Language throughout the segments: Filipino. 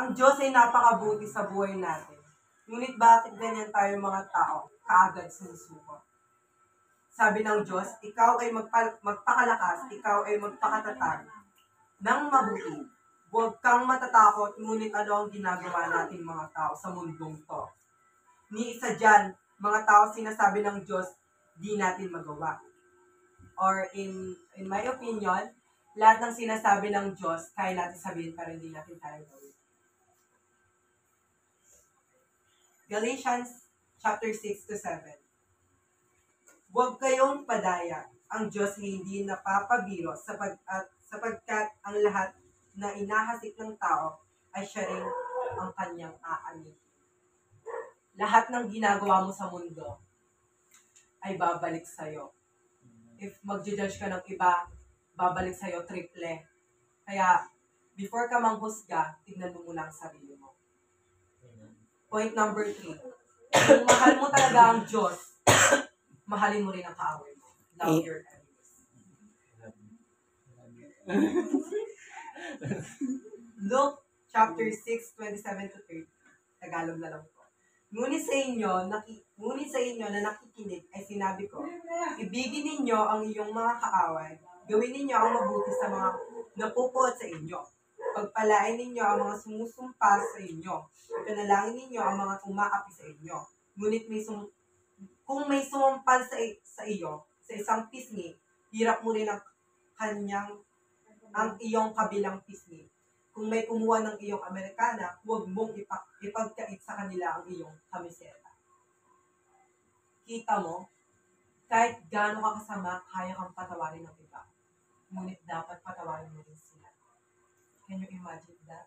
Ang Diyos ay napakabuti sa buhay natin. Ngunit bakit ganyan tayo mga tao, kaagad sinusuko? Sabi ng Diyos, ikaw ay magpakalakas, ikaw ay magpakatatag ng mabuti. Huwag kang matatakot, ngunit ano ang ginagawa natin mga tao sa mundong to? Ni isa dyan, mga tao sinasabi ng Diyos, di natin magawa. Or in my opinion, lahat ng sinasabi ng Diyos, kaya natin sabihin pero hindi natin kaya gawin. Galatians chapter 6-7. Huwag kayong padaya. Ang Diyos ay hindi napapabiro sapagkat ang lahat na inahasik ng tao ay siya rin ang kanyang aanin. Lahat ng ginagawa mo sa mundo ay babalik sa'yo. If mag-judge ka ng iba, babalik sa'yo triple. Kaya, before ka manghusga, tignan mo muna ang sarili mo. Point number 3. Kung mahal mo talaga ang Diyos, mahalin mo rin ang kaaway mo. Love your enemies. Luke chapter 6:27-30. Tagalog na lang po. Ngunit sa inyo na nakikinig ay sinabi ko, ibigin ninyo ang iyong mga kaaway, gawin ninyo ang mabuti sa mga napupuot sa inyo. Pagpalain ninyo ang mga sumusumpa sa inyo. Ipanalangin ninyo ang mga umaapi sa inyo. Ngunit kung may sumumpan sa iyo, sa isang pisngi, hirap mo rin ang iyong kabilang pisngi. Kung may kumuha ng iyong Amerikana, huwag mong ipagkait sa kanila ang iyong kamiseta. Kita mo, kahit gaano ka kasama, kaya kang patawarin ng iba. Ngunit dapat patawarin mo rin sila. Can you imagine that?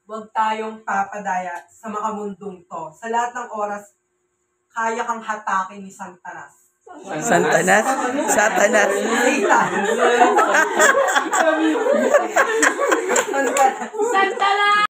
Huwag tayong papadaya sa makamundong to. Sa lahat ng oras, kaya kang hatakin ni Santanas. Santanas? Satanas? Satan.